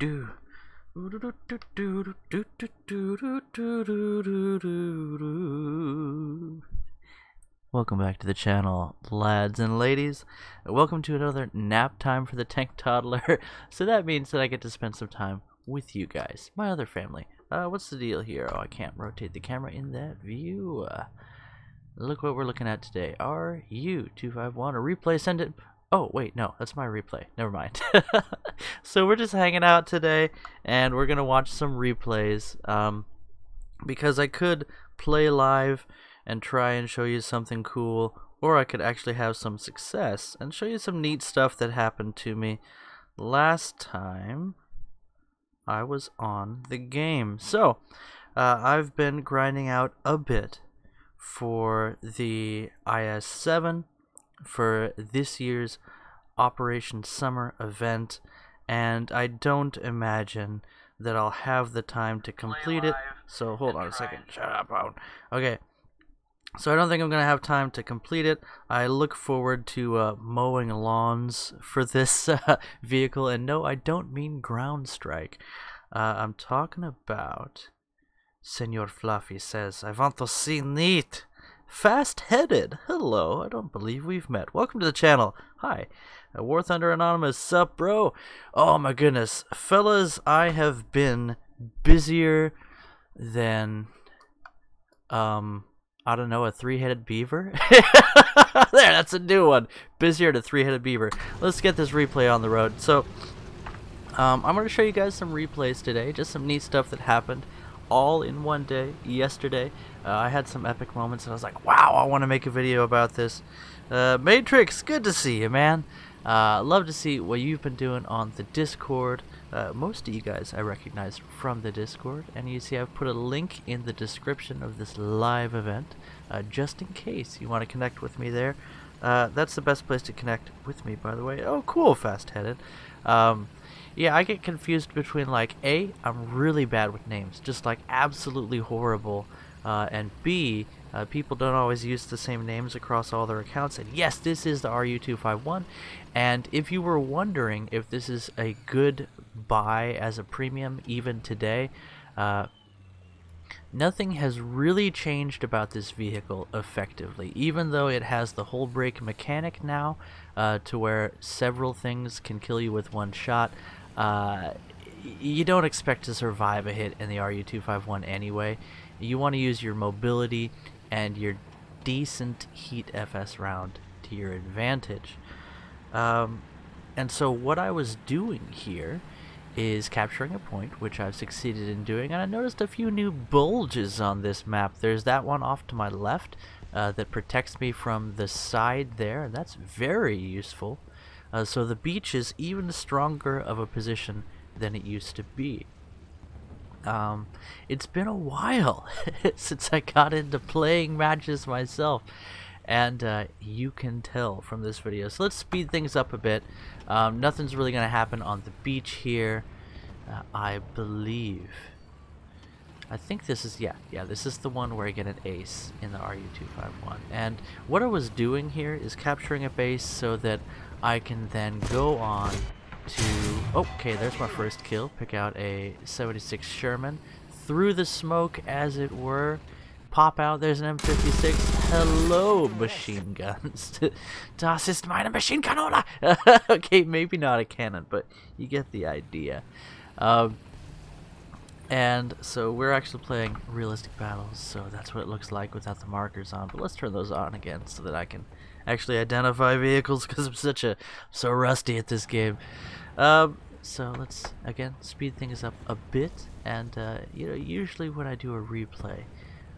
Welcome back to the channel, lads and ladies. Welcome to another nap time for the tank toddler. So that means that I get to spend some time with you guys, my other family. What's the deal here? Oh, I can't rotate the camera in that view. Look what we're looking at today. RU251, a replay, send it. Oh, wait, no, that's my replay. Never mind. So we're just hanging out today, and we're going to watch some replays. Because I could play live and try and show you something cool, or I could actually have some success and show you some neat stuff that happened to me last time I was on the game. So, I've been grinding out a bit for the IS-7 for this year's Operation Summer event, and I don't imagine that I'll have the time to complete it. So hold on a second. Shut up, phone. Okay. So I don't think I'm going to have time to complete it. I look forward to mowing lawns for this vehicle. And no, I don't mean ground strike. I'm talking about Senor Fluffy says, I want to see neeyt. Fast-headed. Hello, I don't believe we've met. Welcome to the channel. Hi. War Thunder Anonymous. Sup, bro? Oh my goodness. Fellas, I have been busier than, I don't know, a three-headed beaver? There, that's a new one. Busier than a three-headed beaver. Let's get this replay on the road. So, I'm going to show you guys some replays today. Just some neat stuff that happened all in one day, yesterday. I had some epic moments, and I was like, wow, I want to make a video about this. Matrix, good to see you, man. Love to see what you've been doing on the Discord. Most of you guys I recognize from the Discord, and you see I've put a link in the description of this live event, just in case you want to connect with me there. That's the best place to connect with me, by the way. Oh, cool, fast-headed. Yeah, I get confused between, like, A, I'm really bad with names, just, like, absolutely horrible, and B, people don't always use the same names across all their accounts. And yes, this is the RU251, and if you were wondering if this is a good buy as a premium even today, nothing has really changed about this vehicle effectively, even though it has the whole brake mechanic now, to where several things can kill you with one shot. You don't expect to survive a hit in the RU251 anyway. You want to use your mobility and your decent heat FS round to your advantage. And so what I was doing here is capturing a point, which I've succeeded in doing, and I noticed a few new bulges on this map. There's that one off to my left that protects me from the side there, and that's very useful. So the beach is even stronger of a position than it used to be. It's been a while since I got into playing matches myself, and you can tell from this video. So let's speed things up a bit. Nothing's really going to happen on the beach here, I believe. I think this is, yeah, this is the one where I get an ace in the RU251. And what I was doing here is capturing a base so that I can then go on to, okay, there's my first kill. Pick out a 76 Sherman through the smoke, as it were. Pop out, there's an M56. Hello, machine guns. Das ist meine Maschinenkanone. Okay, maybe not a cannon, but you get the idea. And so we're actually playing realistic battles, so that's what it looks like without the markers on. But let's turn those on again so that I can actually identify vehicles, because I'm so rusty at this game. So let's again speed things up a bit, and you know, usually when I do a replay,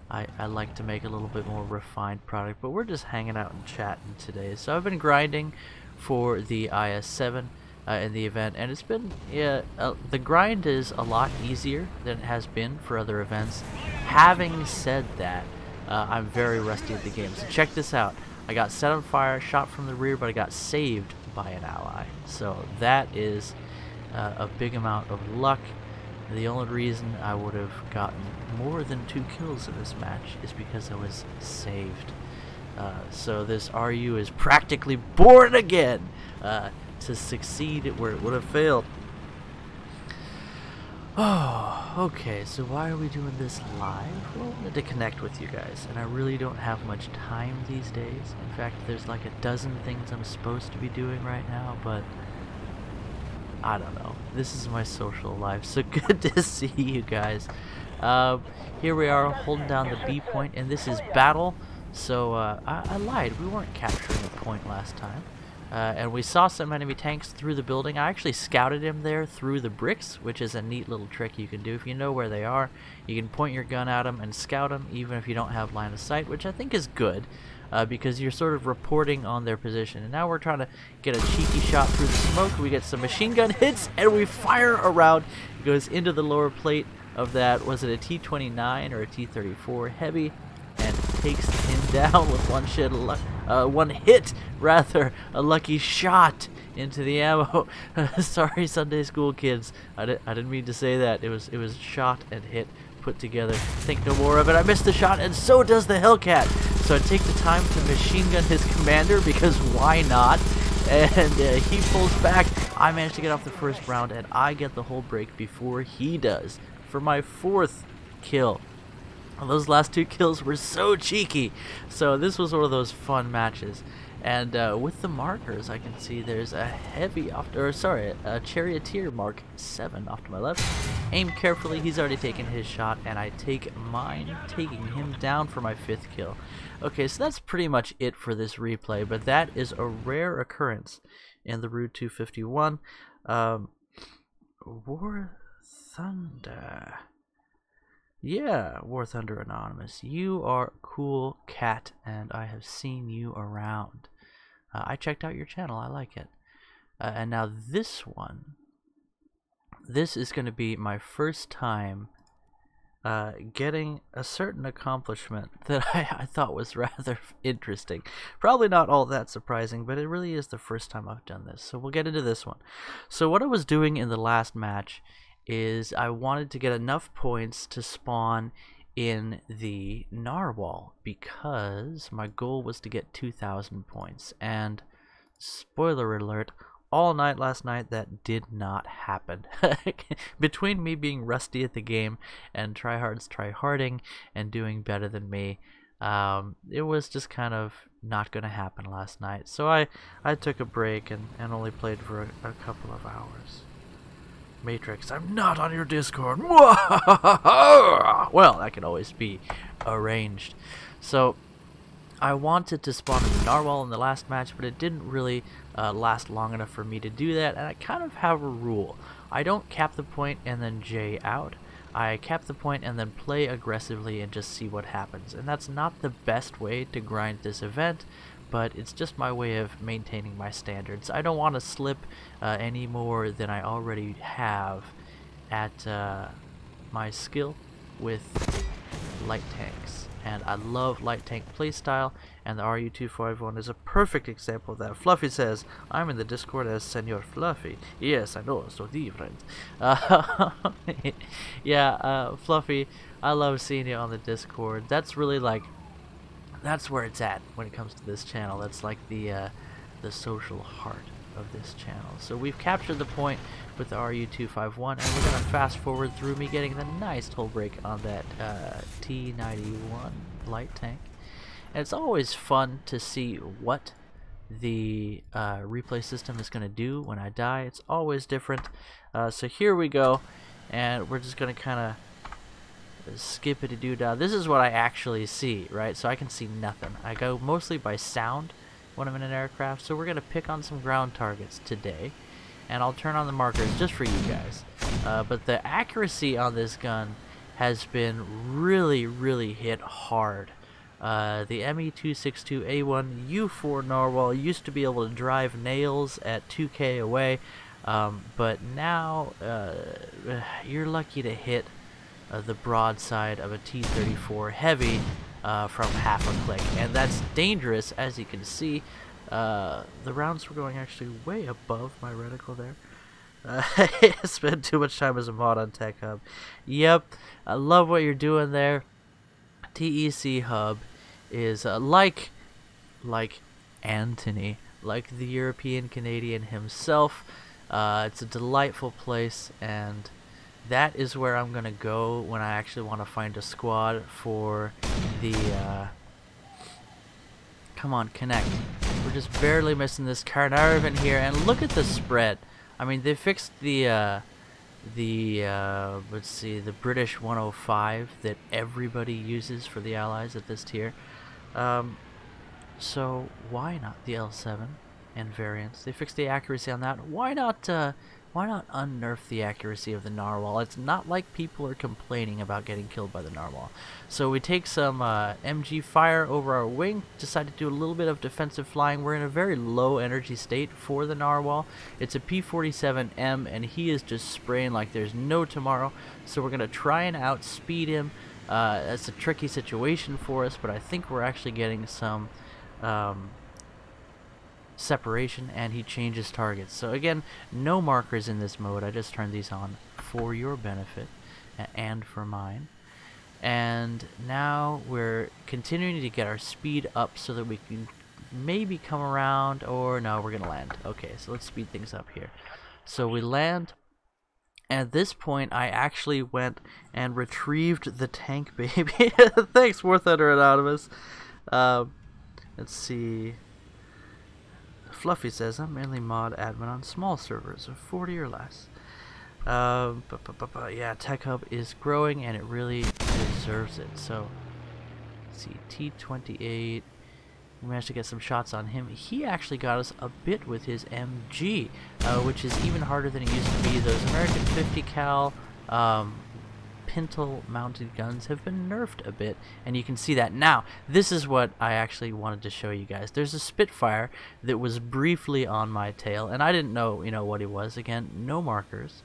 I like to make a little bit more refined product, but we're just hanging out and chatting today. So I've been grinding for the IS-7 in the event, and it's been, yeah, the grind is a lot easier than it has been for other events. Having said that, I'm very rusty at the game, so check this out. I got set on fire, shot from the rear, but I got saved by an ally. So that is a big amount of luck. The only reason I would have gotten more than 2 kills in this match is because I was saved. So this RU is practically born again to succeed where it would have failed. Oh, okay, so why are we doing this live? Well, to connect with you guys, and I really don't have much time these days. In fact, there's like a dozen things I'm supposed to be doing right now, but I don't know. This is my social life, so good to see you guys. Here we are holding down the B point, and this is battle. So I lied. We weren't capturing a point last time. And we saw some enemy tanks through the building. I actually scouted him there through the bricks, which is a neat little trick you can do. If you know where they are, you can point your gun at them and scout them, even if you don't have line of sight, which I think is good, because you're sort of reporting on their position. And now we're trying to get a cheeky shot through the smoke. We get some machine gun hits, and we fire around. It goes into the lower plate of that, was it a T-29 or a T-34 heavy, and takes him down with one hit, a lucky shot into the ammo. Sorry, Sunday school kids. I didn't mean to say that. It was shot and hit put together. Think no more of it. I missed the shot, and so does the Hellcat. So I take the time to machine gun his commander, because why not? And he pulls back. I managed to get off the first round, and I get the whole break before he does for my 4th kill. Those last 2 kills were so cheeky. So this was one of those fun matches. And with the markers, I can see there's a a charioteer Mark 7 off to my left. Aim carefully. He's already taken his shot, and I take mine, taking him down for my 5th kill. Okay, so that's pretty much it for this replay, but that is a rare occurrence in the Route 251. War Thunder. Yeah, War Thunder Anonymous. You are a cool cat, and I have seen you around. I checked out your channel. I like it. And now this one. This is going to be my first time getting a certain accomplishment that I thought was rather interesting. Probably not all that surprising, but it really is the first time I've done this. So we'll get into this one. So what I was doing in the last match is I wanted to get enough points to spawn in the narwhal, because my goal was to get 2,000 points, and spoiler alert, all night last night that did not happen. Between me being rusty at the game and tryhards tryharding and doing better than me, it was just kind of not gonna happen last night. So I took a break and only played for a couple of hours. Matrix, I'm not on your Discord. Well, that can always be arranged. So I wanted to spawn in the narwhal in the last match, but it didn't really last long enough for me to do that, and I kind of have a rule. I don't cap the point and then J out. I cap the point and then play aggressively and just see what happens. And that's not the best way to grind this event, but it's just my way of maintaining my standards. I don't want to slip any more than I already have at my skill with light tanks. And I love light tank playstyle, and the RU-251 is a perfect example of that. Fluffy says, I'm in the Discord as Senor Fluffy. Yes, I know, so different. Yeah, Fluffy, I love seeing you on the Discord. That's really like, that's where it's at when it comes to this channel. That's like the social heart of this channel. So we've captured the point with the RU-251, and we're going to fast forward through me getting the nice hull break on that T-91 light tank. And it's always fun to see what the replay system is going to do when I die. It's always different. So here we go, and we're just going to kind of skippity-doo-dah. This is what I actually see, right? So I can see nothing. I go mostly by sound when I'm in an aircraft, so we're going to pick on some ground targets today, and I'll turn on the markers just for you guys. But the accuracy on this gun has been really hit hard. The ME262A1 U4 Narwhal used to be able to drive nails at 2K away, but now you're lucky to hit the broadside of a T-34 Heavy from half a click, and that's dangerous. As you can see, the rounds were going actually way above my reticle there. I spent too much time as a mod on Tech Hub. Yep, I love what you're doing there. TEC Hub is like Anthony, like the European Canadian himself. It's a delightful place, and that is where I'm gonna go when I actually want to find a squad for the come on, connect. We're just barely missing this Carnarvon here, and look at the spread. I mean, they fixed the let's see, the British 105 that everybody uses for the Allies at this tier. So why not the L7 and variants? They fixed the accuracy on that. Why not unnerf the accuracy of the narwhal? It's not like people are complaining about getting killed by the narwhal. So we take some MG fire over our wing, decide to do a little bit of defensive flying. We're in a very low energy state for the narwhal. It's a P-47M, and he is just spraying like there's no tomorrow. So we're going to try and outspeed him. It's a tricky situation for us, but I think we're actually getting some separation, and he changes targets. So again, no markers in this mode. I just turned these on for your benefit and for mine. And now we're continuing to get our speed up so that we can maybe come around, or no, we're gonna land. Okay, so let's speed things up here. So we land, and at this point I actually went and retrieved the tank baby. Thanks, wrpl Anonymous. Let's see. Fluffy says, I'm mainly mod admin on small servers of 40 or less. Yeah, Tech Hub is growing, and it really deserves it. So, let's see, T28. We managed to get some shots on him. He actually got us a bit with his MG, which is even harder than it used to be. Those American 50 cal pintle mounted guns have been nerfed a bit, and you can see that now. This is what I actually wanted to show you guys. There's a Spitfire that was briefly on my tail, and I didn't know, what he was. Again, no markers.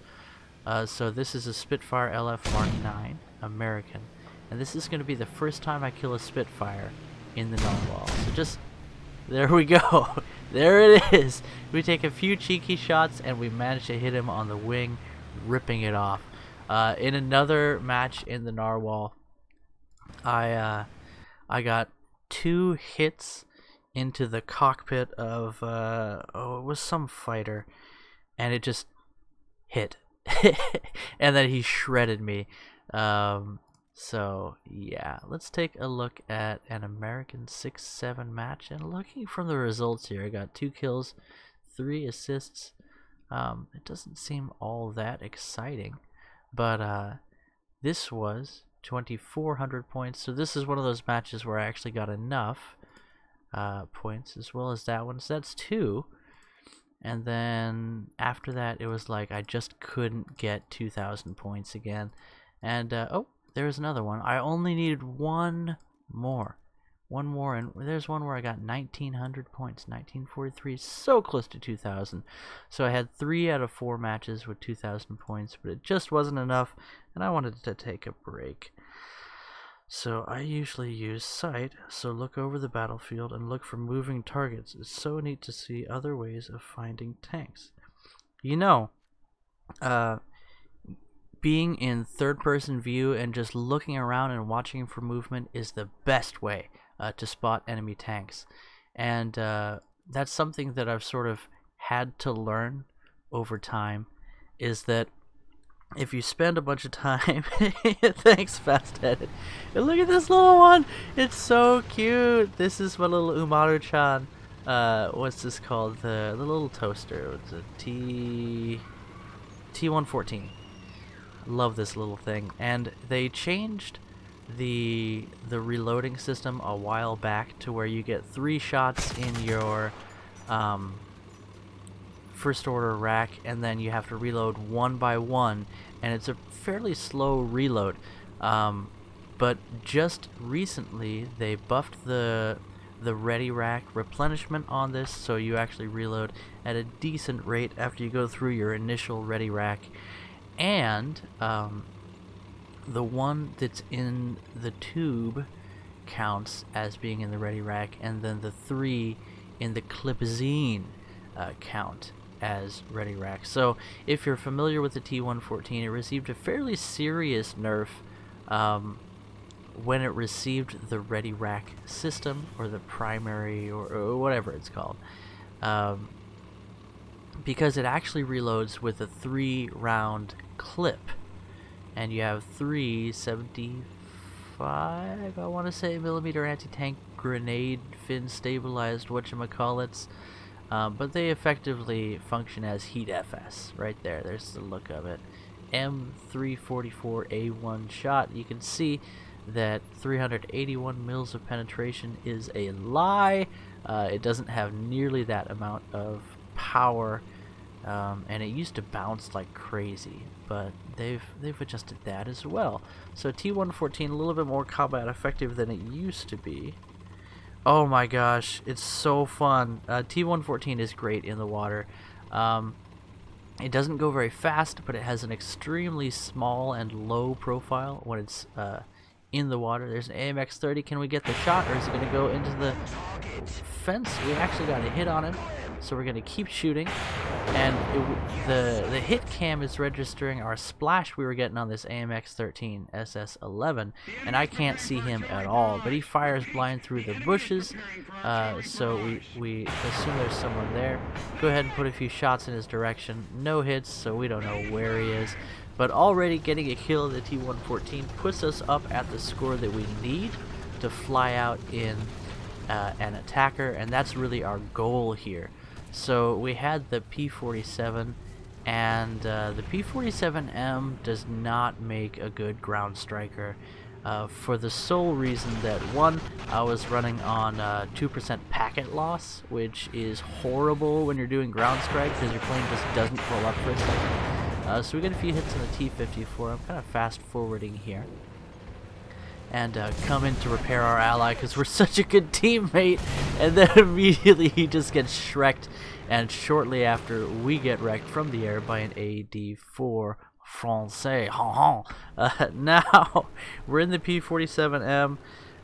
So this is a Spitfire LF Mark 9 American, and this is going to be the first time I kill a Spitfire in the narwhal. So just there we go. There it is. We take a few cheeky shots, and we manage to hit him on the wing, ripping it off. In another match in the narwhal, I got 2 hits into the cockpit of it was some fighter, and it just hit, and then he shredded me. So yeah, let's take a look at an American 6-7 match, and looking from the results here, I got 2 kills, 3 assists. It doesn't seem all that exciting. But this was 2,400 points, so this is one of those matches where I actually got enough points, as well as that one. So that's 2. And then after that, it was like I just couldn't get 2,000 points again. And oh, there's another one. I only needed one more, and there's one where I got 1,900 points, 1,943, so close to 2,000. So I had 3 out of 4 matches with 2,000 points, but it just wasn't enough, and I wanted to take a break. So I usually use sight, so look over the battlefield and look for moving targets. It's so neat to see other ways of finding tanks. Being in third-person view and just looking around and watching for movement is the best way to spot enemy tanks, and that's something that I've sort of had to learn over time, is that if you spend a bunch of time thanks, fast-headed, and look at this little one, it's so cute. This is my little Umaru-chan. What's this called? The little toaster. It's a T114. Love this little thing, and they changed the reloading system a while back to where you get 3 shots in your first order rack, and then you have to reload one by one, and it's a fairly slow reload. But just recently they buffed the ready rack replenishment on this, so you actually reload at a decent rate after you go through your initial ready rack. And the one that's in the tube counts as being in the ready rack, and then the 3 in the clipzine count as ready rack. So if you're familiar with the T114, it received a fairly serious nerf when it received the ready rack system, or the primary, or whatever it's called, because it actually reloads with a 3-round clip. and you have 375, I want to say, millimeter anti-tank grenade fin stabilized whatchamacallits. But they effectively function as heat FS. Right there, there's the look of it. M344A1 shot. You can see that 381 mils of penetration is a lie. It doesn't have nearly that amount of power, and it used to bounce like crazy, but they've adjusted that as well. So T114 a little bit more combat effective than it used to be. Oh my gosh, it's so fun. T114 is great in the water. It doesn't go very fast, but it has an extremely small and low profile when it's in the water. There's an AMX-30. Can we get the shot, or is it going to go into the fence? We actually got a hit on him, so we're going to keep shooting. And the hit cam is registering our splash we were getting on this AMX-13 SS11, and I can't see him at all, but he fires blind through the bushes, so we assume there's someone there. Go ahead and put a few shots in his direction. No hits, so we don't know where he is. But already getting a kill of the T114 puts us up at the score that we need to fly out in an attacker, and that's really our goal here. So we had the P47, and the P47M does not make a good ground striker for the sole reason that, one, I was running on 2% packet loss, which is horrible when you're doing ground strike because your plane just doesn't pull up for a second. So we get a few hits on the T-54. I'm kind of fast forwarding here. And come in to repair our ally because we're such a good teammate. And then immediately he just gets shreked. And shortly after, we get wrecked from the air by an AD-4 Francais. Now, we're in the P-47M.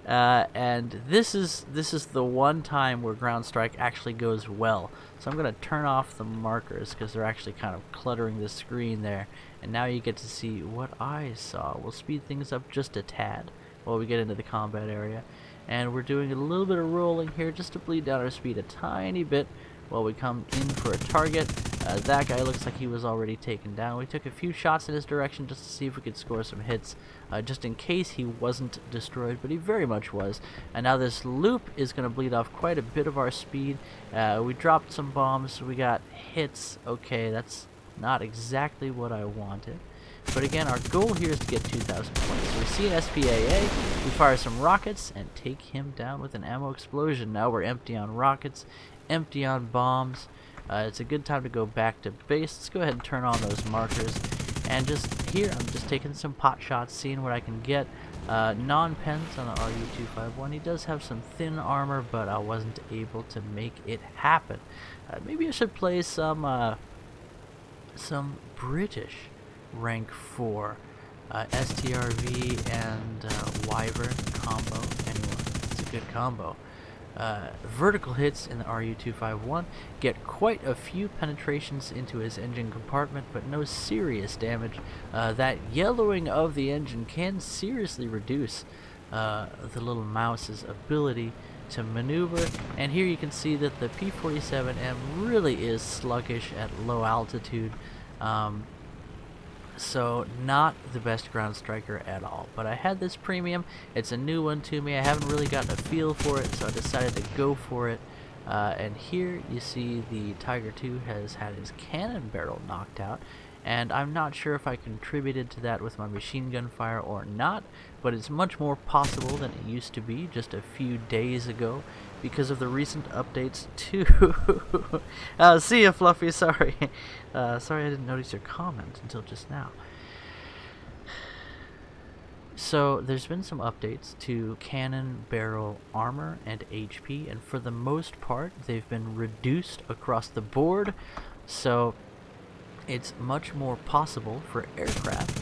And this is the one time where ground strike actually goes well. So I'm going to turn off the markers because they're actually kind of cluttering the screen there. And now you get to see what I saw. We'll speed things up just a tad while we get into the combat area. And we're doing a little bit of rolling here just to bleed down our speed a tiny bit while we come in for a target. That guy looks like he was already taken down. We took a few shots in his direction just to see if we could score some hits, just in case he wasn't destroyed, but he very much was. And now this loop is going to bleed off quite a bit of our speed. We dropped some bombs, so we got hits. Okay, that's not exactly what I wanted. But again, our goal here is to get 2,000 points. So we see an SPAA, we fire some rockets, and take him down with an ammo explosion. Now we're empty on rockets, empty on bombs. It's a good time to go back to base. Let's go ahead and turn on those markers. And just here, I'm just taking some pot shots, seeing what I can get. Non-pens on the RU-251. He does have some thin armor, but I wasn't able to make it happen. Maybe I should play some British rank 4 STRV and Wyvern combo. Anyway, it's a good combo. Vertical hits in the RU-251 get quite a few penetrations into his engine compartment, but no serious damage. That yellowing of the engine can seriously reduce the little mouse's ability to maneuver, and here you can see that the P-47M really is sluggish at low altitude. So not the best ground striker at all, but I had this premium. It's a new one to me. I haven't really gotten a feel for it, so I decided to go for it. And here you see the Tiger II has had his cannon barrel knocked out, and I'm not sure if I contributed to that with my machine gun fire or not, but it's much more possible than it used to be just a few days ago because of the recent updates to see ya, Fluffy. Sorry I didn't notice your comment until just now. So there's been some updates to cannon barrel armor and HP, and for the most part they've been reduced across the board, so it's much more possible for aircraft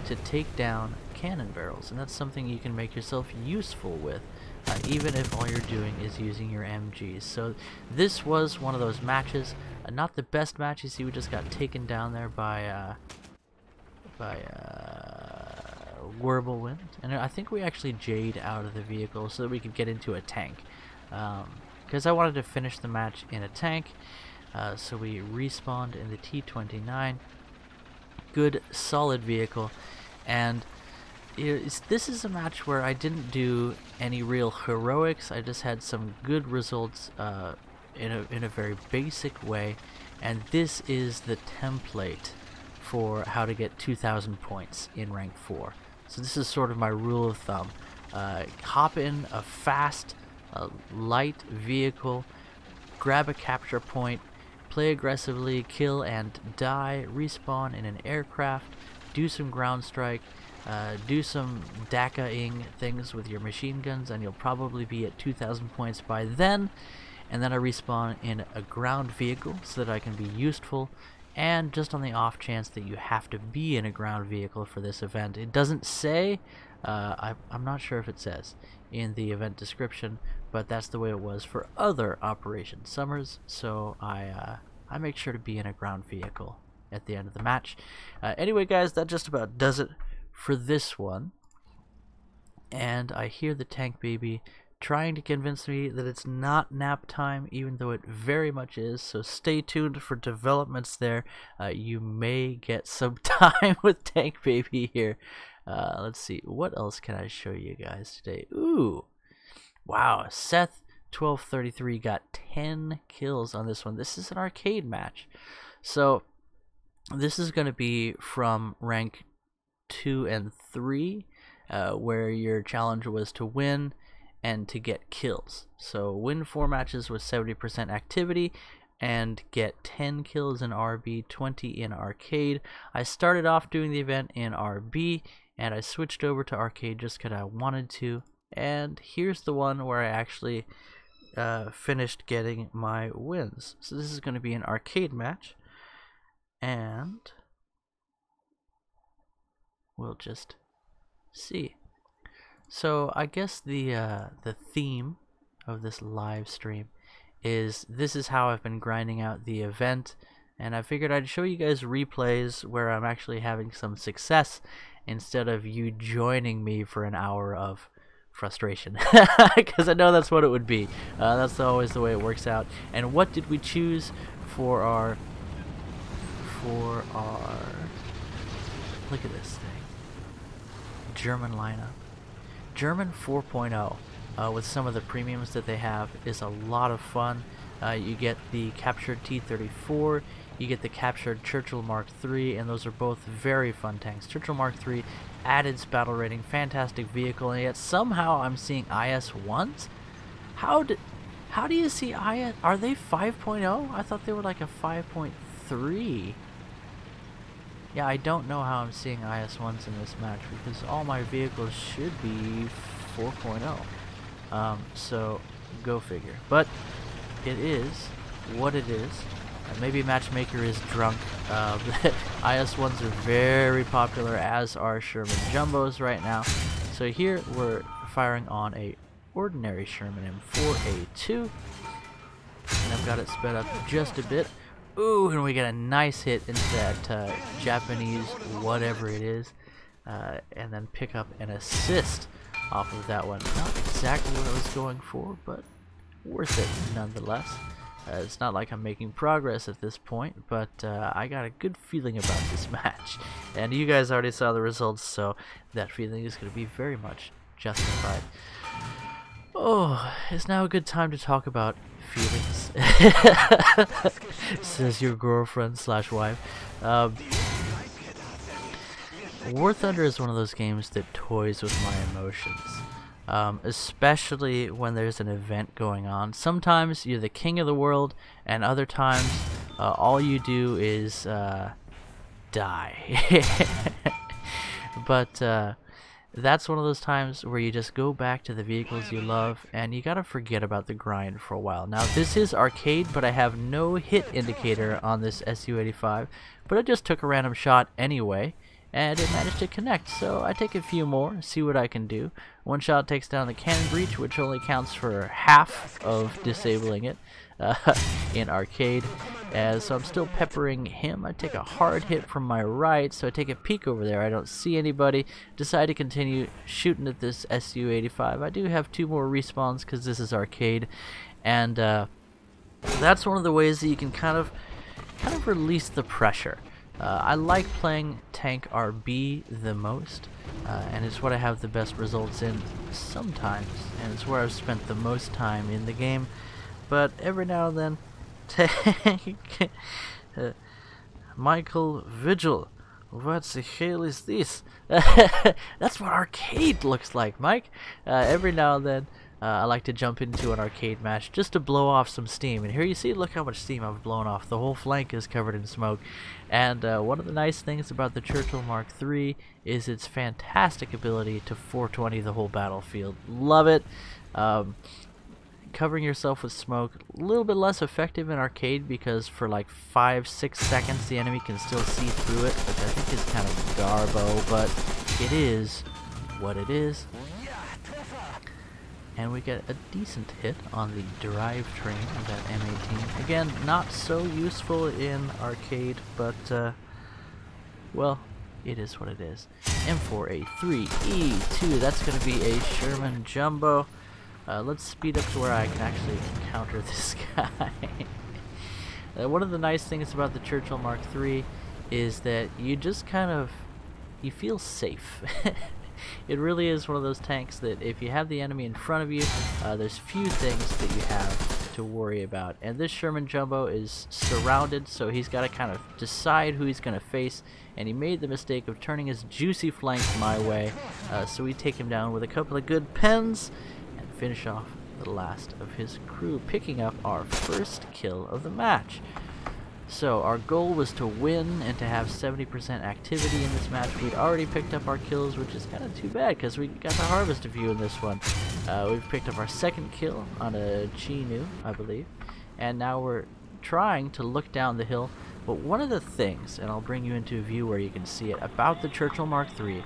to take down cannon barrels, and that's something you can make yourself useful with, even if all you're doing is using your MGs. So this was one of those matches, not the best match. You see we just got taken down there by whirlwind, and I think we actually Jade out of the vehicle so that we could get into a tank, because I wanted to finish the match in a tank. So we respawned in the T-29. Good solid vehicle, And this is a match where I didn't do any real heroics. I just had some good results in a very basic way, and this is the template for how to get 2,000 points in rank 4. So this is sort of my rule of thumb. Hop in a fast, light vehicle, grab a capture point, play aggressively, kill and die, respawn in an aircraft, do some ground strike, do some DACA-ing things with your machine guns, and you'll probably be at 2,000 points by then. And then I respawn in a ground vehicle so that I can be useful, and just on the off chance that you have to be in a ground vehicle for this event. It doesn't say, I'm not sure if it says in the event description, but that's the way it was for other Operation Summers, so I make sure to be in a ground vehicle at the end of the match. Anyway guys, that just about does it for this one. And I hear the tank baby trying to convince me that it's not nap time, even though it very much is, so stay tuned for developments there. You may get some time with tank baby here. Let's see, what else can I show you guys today? Ooh, wow, Seth 1233 got 10 kills on this one. This is an arcade match, so this is going to be from rank 2 and 3, where your challenge was to win and to get kills. So win 4 matches with 70% activity and get 10 kills in RB, 20 in arcade. I started off doing the event in RB, and I switched over to arcade just because I wanted to. And here's the one where I actually finished getting my wins. So this is going to be an arcade match, and we'll just see. So I guess the theme of this live stream is this is how I've been grinding out the event, and I figured I'd show you guys replays where I'm actually having some success instead of you joining me for an hour of frustration, because I know that's what it would be. That's always the way it works out. And what did we choose for our look at this thing, German lineup? German 4.0 with some of the premiums that they have is a lot of fun. You get the captured T-34, you get the captured Churchill Mark III, and those are both very fun tanks. Churchill Mark III, added battle rating, fantastic vehicle, and yet somehow I'm seeing IS-1s? How do you see IS? Are they 5.0? I thought they were like a 5.3. Yeah, I don't know how I'm seeing IS-1s in this match, because all my vehicles should be 4.0. So, go figure. But it is what it is. Maybe Matchmaker is drunk. IS-1s are very popular, as are Sherman Jumbos right now. So here we're firing on a ordinary Sherman M4A2. And I've got it sped up just a bit. Ooh, and we get a nice hit into that Japanese whatever it is, and then pick up an assist off of that one. Not exactly what I was going for, but worth it nonetheless. It's not like I'm making progress at this point, but I got a good feeling about this match. And you guys already saw the results, so that feeling is going to be very much justified. Oh, it's now a good time to talk about feelings, says your girlfriend / wife. War Thunder is one of those games that toys with my emotions, especially when there's an event going on. Sometimes you're the king of the world, and other times all you do is die. But that's one of those times where you just go back to the vehicles you love, and you gotta forget about the grind for a while. Now this is arcade, but I have no hit indicator on this Su-85, but I just took a random shot anyway, and it managed to connect, so I take a few more, see what I can do. One shot takes down the cannon breach, which only counts for half of disabling it in arcade. So I'm still peppering him. I take a hard hit from my right, so I take a peek over there. I don't see anybody. Decide to continue shooting at this Su-85. I do have 2 more respawns because this is arcade, and that's one of the ways that you can kind of release the pressure. I like playing tank RB the most, and it's what I have the best results in sometimes, and it's where I've spent the most time in the game. But every now and then, tank. Michael Vigil, what the hell is this? That's what arcade looks like, Mike. Every now and then, I like to jump into an arcade match just to blow off some steam. And here you see, look how much steam I've blown off. The whole flank is covered in smoke. And one of the nice things about the Churchill Mark III is its fantastic ability to 420 the whole battlefield. Love it. Covering yourself with smoke, a little bit less effective in arcade because for like 5-6 seconds the enemy can still see through it, which I think is kind of garbo, but it is what it is. And we get a decent hit on the drivetrain of that M18. Again, not so useful in arcade, but well, it is what it is. M4A3E2, that's going to be a Sherman Jumbo. Let's speed up to where I can actually counter this guy. One of the nice things about the Churchill Mark III is that you just kind of, you feel safe. It really is one of those tanks that if you have the enemy in front of you, there's few things that you have to worry about. And this Sherman Jumbo is surrounded, so he's got to kind of decide who he's going to face. And he made the mistake of turning his juicy flanks my way, so we take him down with a couple of good pens and finish off the last of his crew, picking up our first kill of the match. So our goal was to win and to have 70% activity in this match. We'd already picked up our kills, which is kind of too bad because we got to harvest a few in this one. We've picked up our second kill on a Chinu, I believe, and now we're trying to look down the hill. But one of the things, and I'll bring you into a view where you can see it, about the Churchill Mark III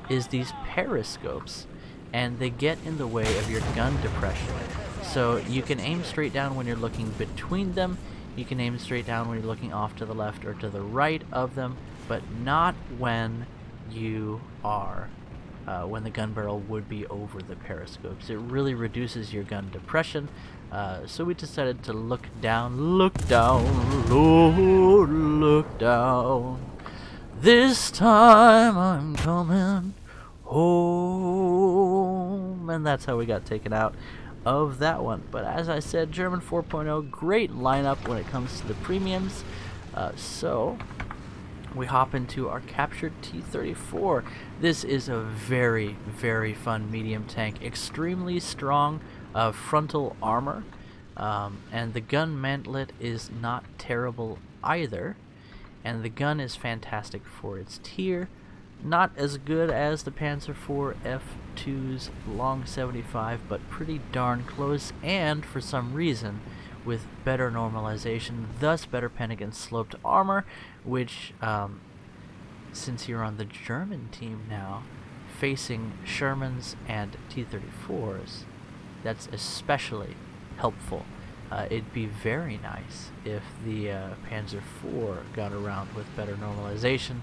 is these periscopes, and they get in the way of your gun depression. So you can aim straight down when you're looking between them. You can aim straight down when you're looking off to the left or to the right of them, but not when you are, when the gun barrel would be over the periscopes. It really reduces your gun depression, so we decided to look down, look down, Lord, look down. This time I'm coming home. And that's how we got taken out of that one. But as I said, German 4.0, great lineup when it comes to the premiums. So we hop into our captured T-34. This is a very, very fun medium tank, extremely strong frontal armor, and the gun mantlet is not terrible either, and the gun is fantastic for its tier. Not as good as the Panzer IV F2's long 75, but pretty darn close, and for some reason with better normalization, thus better pen against sloped armor, which since you're on the German team now facing Shermans and T-34s, that's especially helpful. It'd be very nice if the Panzer IV got around with better normalization,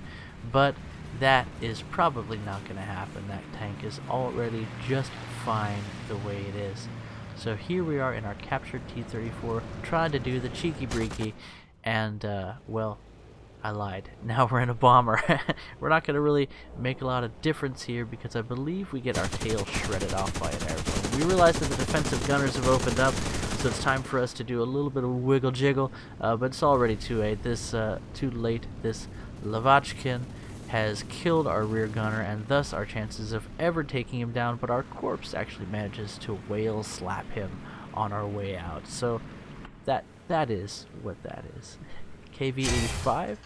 but that is probably not going to happen. That tank is already just fine the way it is. So here we are in our captured T-34, trying to do the cheeky breeky, and well, I lied. Now we're in a bomber. We're not going to really make a lot of difference here because I believe we get our tail shredded off by an airplane. We realize that the defensive gunners have opened up, so it's time for us to do a little bit of wiggle jiggle, but it's already too late. This Lavachkin has killed our rear gunner, and thus our chances of ever taking him down, but our corpse actually manages to whale slap him on our way out. So that is what that is. KV-85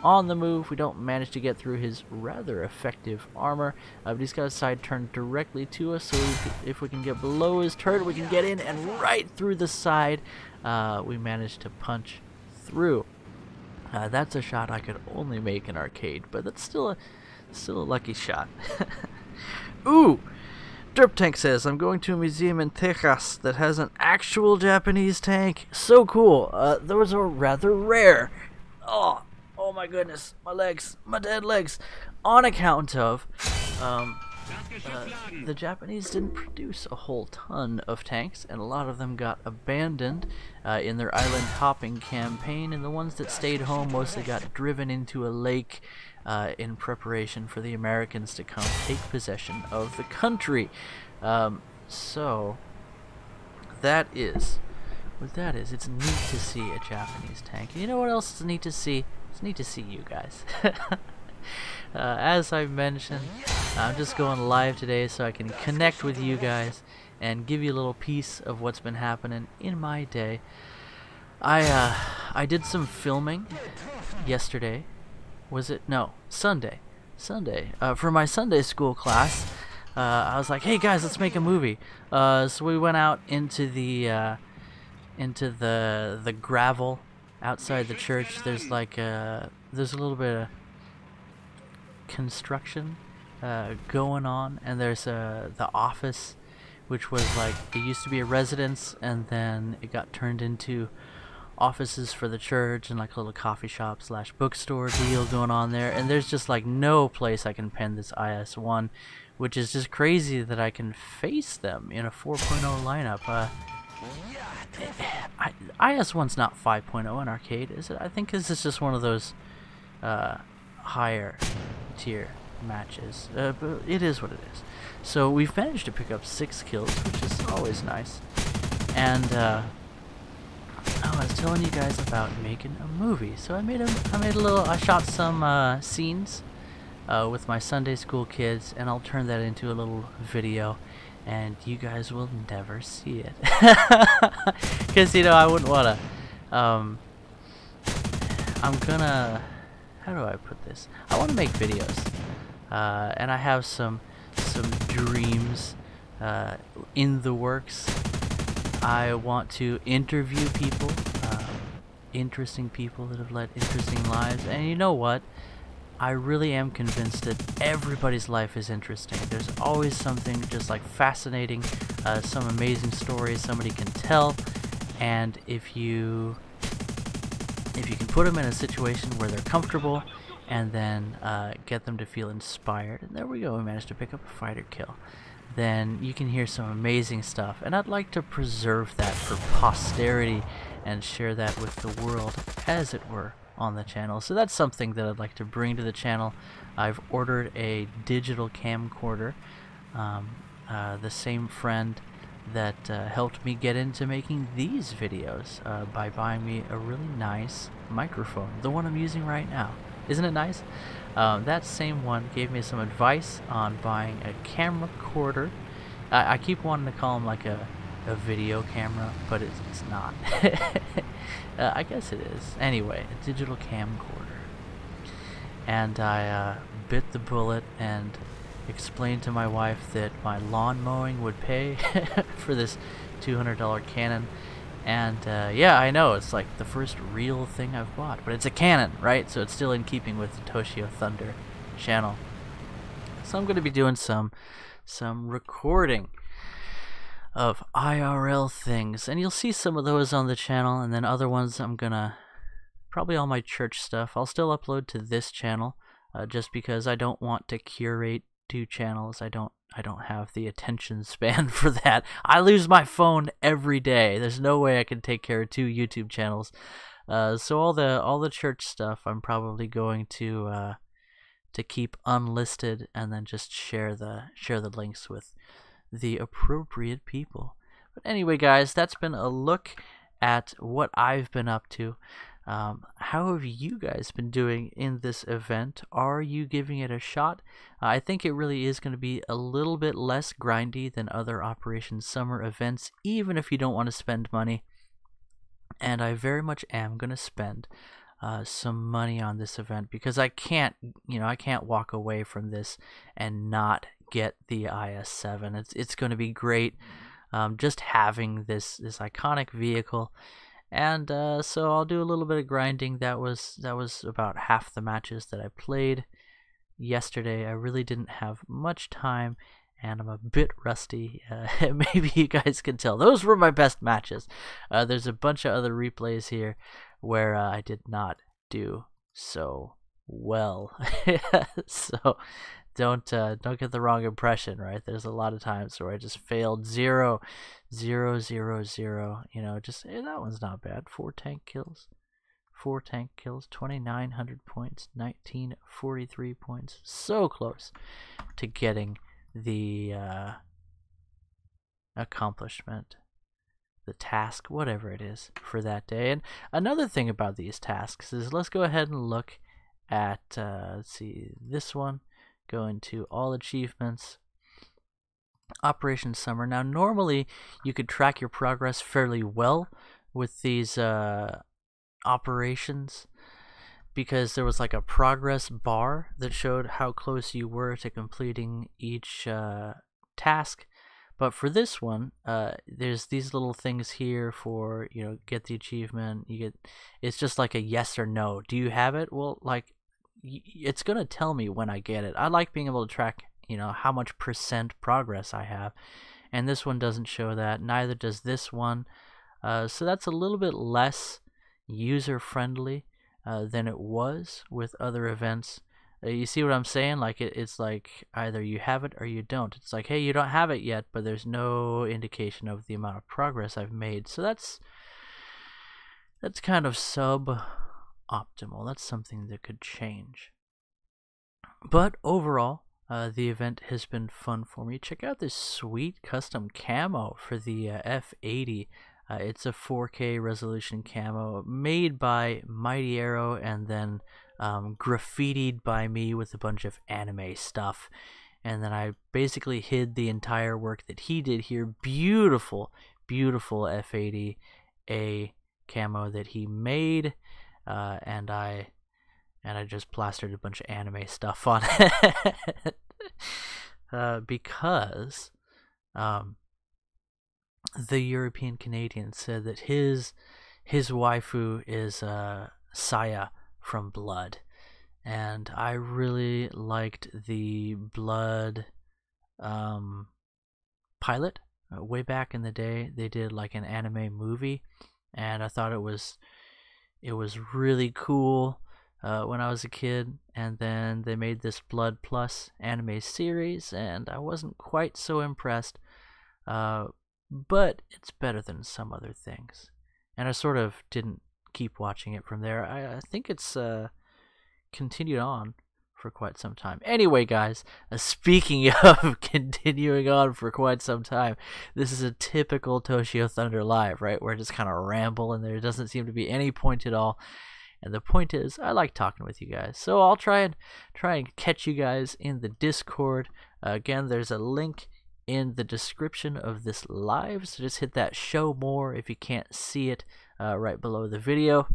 on the move. We don't manage to get through his rather effective armor, but he's got a side turn directly to us, so if we can get below his turret, we can get in, and right through the side we managed to punch through. That's a shot I could only make in arcade, but that's still a lucky shot. Ooh! Derp Tank says, I'm going to a museum in Texas that has an actual Japanese tank. So cool. Those are rather rare. Oh my goodness. My legs. My dead legs. On account of the Japanese didn't produce a whole ton of tanks, and a lot of them got abandoned in their island hopping campaign, and the ones that stayed home mostly got driven into a lake in preparation for the Americans to come take possession of the country. So that is what that is. It's neat to see a Japanese tank. You know what else is neat to see? It's neat to see you guys. As I mentioned, I'm just going live today so I can connect with you guys and give you a little piece of what's been happening in my day. I did some filming yesterday. Was it? No, Sunday. For my Sunday school class. I was like, hey guys, let's make a movie. So we went out into the gravel outside the church. There's like there's a little bit of construction going on, and there's the office, which was like, it used to be a residence, and then it got turned into offices for the church, and like a little coffee shop slash bookstore deal going on there. And there's just like no place I can pen this IS-1, which is just crazy that I can face them in a 4.0 lineup. IS-1's not 5.0 in arcade, is it? I think this is just one of those higher tier matches, but it is what it is. So we've managed to pick up 6 kills, which is always nice. And I was telling you guys about making a movie. So I shot some scenes with my Sunday school kids, and I'll turn that into a little video, and you guys will never see it. Because, you know, I wouldn't want to, I'm gonna, how do I put this? I want to make videos, and I have some dreams in the works. I want to interview people, interesting people that have led interesting lives, and you know what? I really am convinced that everybody's life is interesting. There's always something just like fascinating, some amazing stories somebody can tell, and if you can put them in a situation where they're comfortable, and then get them to feel inspired, and there we go, we managed to pick up a fighter kill, then you can hear some amazing stuff. And I'd like to preserve that for posterity and share that with the world, as it were, on the channel. So that's something that I'd like to bring to the channel. I've ordered a digital camcorder. The same friend that helped me get into making these videos by buying me a really nice microphone, the one I'm using right now. Isn't it nice? That same one gave me some advice on buying a camcorder. I keep wanting to call them like a video camera, but it's not. I guess it is. Anyway, a digital camcorder. And I bit the bullet and explained to my wife that my lawn mowing would pay for this $200 Canon. And yeah, I know, it's like the first real thing I've bought, but it's a Canon, right? So it's still in keeping with the toshiothunder channel. So I'm going to be doing some recording of IRL things, and you'll see some of those on the channel, and then other ones I'm gonna, probably all my church stuff, I'll still upload to this channel, just because I don't want to curate 2 channels. I don't have the attention span for that. I lose my phone every day. There's no way I can take care of 2 YouTube channels. So all the church stuff I'm probably going to keep unlisted, and then just share the links with the appropriate people. But anyway, guys, that's been a look at what I've been up to. How have you guys been doing in this event? Are you giving it a shot? I think it really is going to be a little bit less grindy than other Operation Summer events, even if you don't want to spend money. And I very much am going to spend some money on this event, because I can't walk away from this and not get the IS-7. It's going to be great, just having this iconic vehicle. And so I'll do a little bit of grinding. That was about half the matches that I played yesterday. I really didn't have much time, and I'm a bit rusty. Maybe you guys can tell. Those were my best matches. There's a bunch of other replays here where I did not do so well. So don't get the wrong impression, right? There's a lot of times where I just failed 0, 0, 0, 0. You know, just that one's not bad. 4 tank kills. 4 tank kills, 2,900 points, 1,943 points. So close to getting the accomplishment, the task, whatever it is for that day. And another thing about these tasks is, let's go ahead and look at, let's see, this one. Go into all achievements. Operation Summer. Now, normally you could track your progress fairly well with these operations, because there was like a progress bar that showed how close you were to completing each task. But for this one, there's these little things here for, you know, get the achievement. It's just like a yes or no. Do you have it? Well, like, it's gonna tell me when I get it. I like being able to track, you know, how much % progress I have, and this one doesn't show that. Neither does this one. So that's a little bit less user-friendly than it was with other events. You see what I'm saying? Like, it's like either you have it or you don't. It's like, hey, you don't have it yet, but there's no indication of the amount of progress I've made. So that's kind of suboptimal. That's something that could change. But overall, the event has been fun for me. Check out this sweet custom camo for the F80. It's a 4K resolution camo made by Mighty Arrow and then graffitied by me with a bunch of anime stuff. And then I basically hid the entire work that he did here. Beautiful, beautiful F80A camo that he made. And I just plastered a bunch of anime stuff on it. Because the European Canadian said that his waifu is Saya from Blood, and I really liked the Blood pilot. Way back in the day, they did like an anime movie, and I thought it was really cool when I was a kid. And then they made this Blood Plus anime series, and I wasn't quite so impressed. But it's better than some other things. And I sort of didn't keep watching it from there. I think it's continued on for quite some time. Anyway, guys, speaking of continuing on for quite some time, this is a typical Toshiothunder live, right? Where I just kind of ramble and there doesn't seem to be any point at all. And the point is, I like talking with you guys. So I'll try and catch you guys in the Discord. Again, there's a link in the description of this live, so just hit that show more if you can't see it right below the video,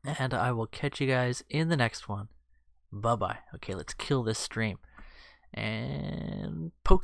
and I will catch you guys in the next one. Bye bye. Okay, let's kill this stream. And